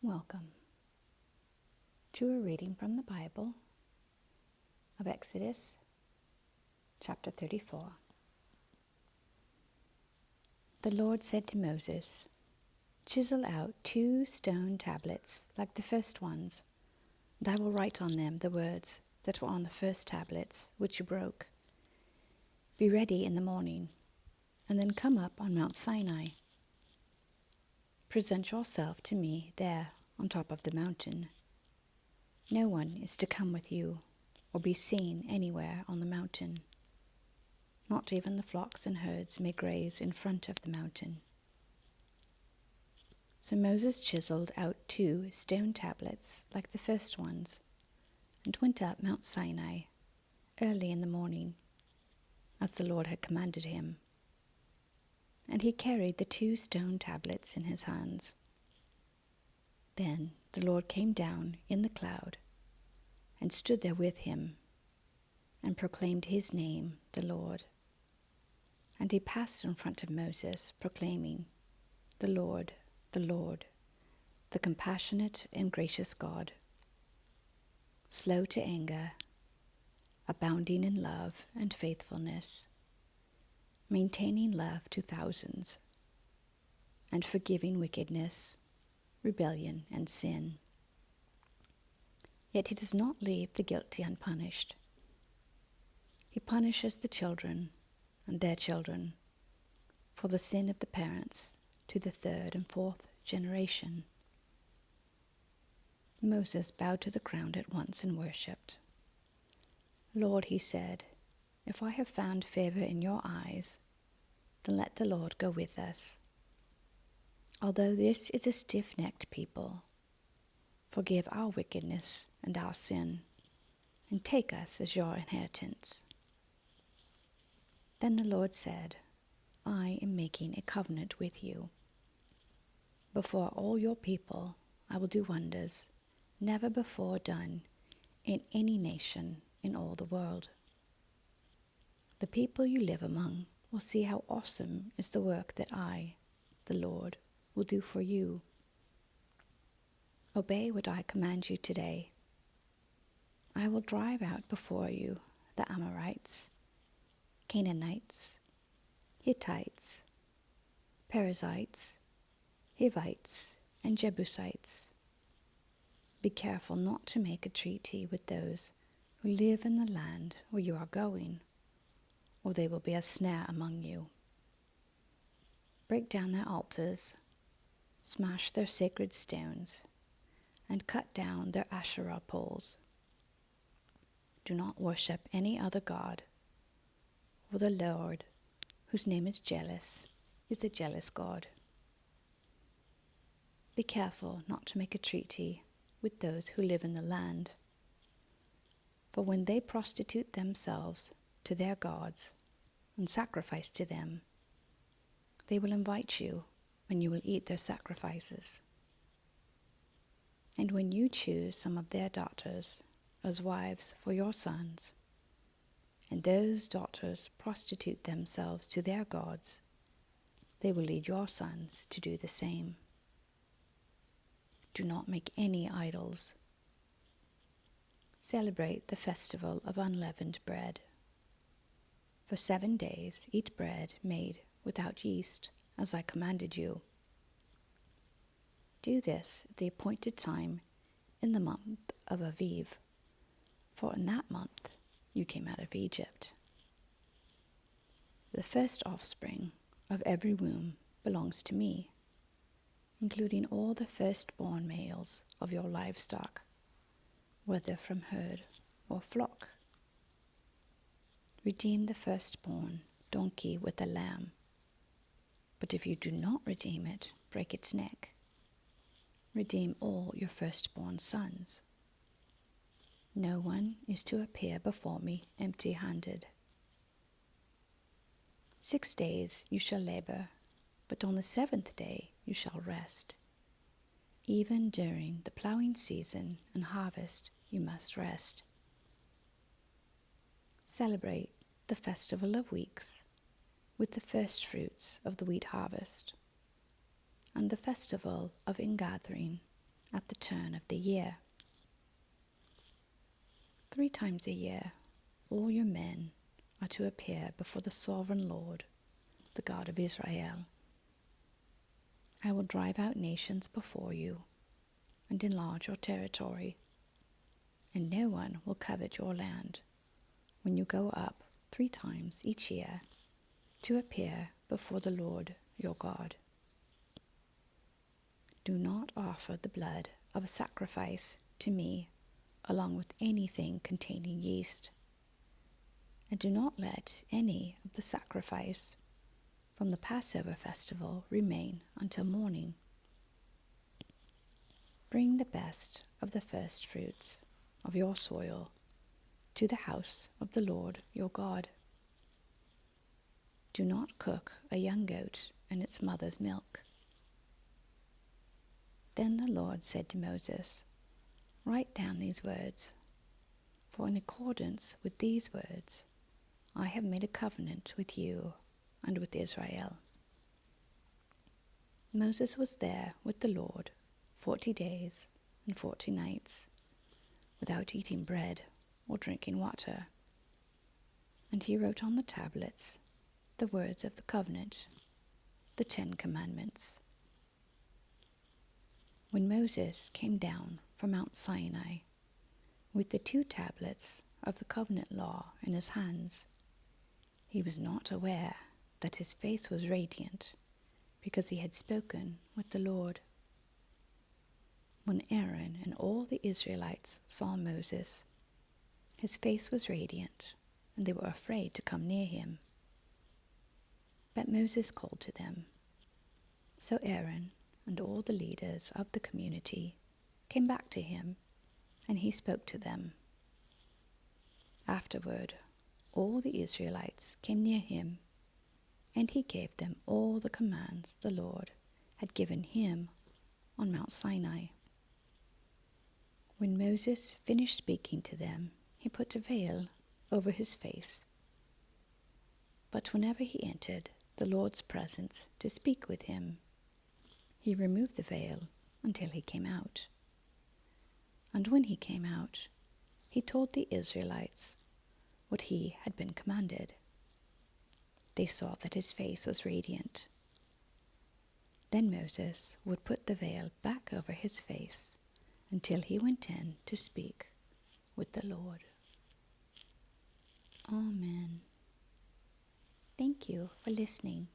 Welcome to a reading from the Bible of Exodus chapter 34. The Lord said to Moses, "Chisel out 2 stone tablets like the first ones, and I will write on them the words that were on the first tablets which you broke. Be ready in the morning, and then come up on Mount Sinai. Present yourself to me there on top of the mountain. No one is to come with you or be seen anywhere on the mountain. Not even the flocks and herds may graze in front of the mountain." So Moses chiseled out 2 stone tablets like the first ones and went up Mount Sinai early in the morning, as the Lord had commanded him. And he carried the 2 stone tablets in his hands. Then the Lord came down in the cloud and stood there with him and proclaimed his name, the Lord. And he passed in front of Moses, proclaiming, the Lord, the compassionate and gracious God, slow to anger, abounding in love and faithfulness, maintaining love to thousands, and forgiving wickedness, rebellion, and sin. Yet he does not leave the guilty unpunished. He punishes the children and their children for the sin of the parents to the 3rd and 4th generation. Moses bowed to the ground at once and worshipped. "Lord," he said, "if I have found favor in your eyes, then let the Lord go with us. Although this is a stiff-necked people, forgive our wickedness and our sin, and take us as your inheritance." Then the Lord said, "I am making a covenant with you. Before all your people I will do wonders never before done in any nation in all the world. The people you live among will see how awesome is the work that I, the Lord, will do for you. Obey what I command you today. I will drive out before you the Amorites, Canaanites, Hittites, Perizzites, Hivites, and Jebusites. Be careful not to make a treaty with those who live in the land where you are going, or they will be a snare among you. Break down their altars, smash their sacred stones, and cut down their Asherah poles. Do not worship any other god, for the Lord, whose name is jealous, is a jealous God. Be careful not to make a treaty with those who live in the land, for when they prostitute themselves to their gods and sacrifice to them, they will invite you, and you will eat their sacrifices. And when you choose some of their daughters as wives for your sons, and those daughters prostitute themselves to their gods, they will lead your sons to do the same. Do not make any idols. Celebrate the festival of unleavened bread. For 7 days eat bread made without yeast, as I commanded you. Do this at the appointed time in the month of Aviv, for in that month you came out of Egypt. The first offspring of every womb belongs to me, including all the firstborn males of your livestock, whether from herd or flock. Redeem the firstborn donkey with a lamb, but if you do not redeem it, break its neck. Redeem all your firstborn sons. No one is to appear before me empty-handed. 6 days you shall labor, but on the 7th day you shall rest. Even during the plowing season and harvest you must rest. Celebrate the festival of weeks with the first fruits of the wheat harvest, and the festival of ingathering at the turn of the year. 3 times a year, all your men are to appear before the sovereign Lord, the God of Israel. I will drive out nations before you and enlarge your territory, and no one will covet your land when you go up 3 times each year to appear before the Lord your God. Do not offer the blood of a sacrifice to me along with anything containing yeast, and do not let any of the sacrifice from the Passover festival remain until morning. Bring the best of the first fruits of your soil to the house of the Lord your God. Do not cook a young goat in its mother's milk. Then the Lord said to Moses, "Write down these words, for in accordance with these words I have made a covenant with you and with Israel." Moses was there with the Lord 40 days and 40 nights, without eating bread or drinking water. And he wrote on the tablets the words of the covenant, the 10 Commandments. When Moses came down from Mount Sinai with the 2 tablets of the covenant law in his hands, he was not aware that his face was radiant, because he had spoken with the Lord. When Aaron and all the Israelites saw Moses, his face was radiant, and they were afraid to come near him. But Moses called to them. So Aaron and all the leaders of the community came back to him, and he spoke to them. Afterward, all the Israelites came near him, and he gave them all the commands the Lord had given him on Mount Sinai. When Moses finished speaking to them, he put a veil over his face. But whenever he entered the Lord's presence to speak with him, he removed the veil until he came out. And when he came out, he told the Israelites what he had been commanded. They saw that his face was radiant. Then Moses would put the veil back over his face until he went in to speak with the Lord. Amen. Thank you for listening.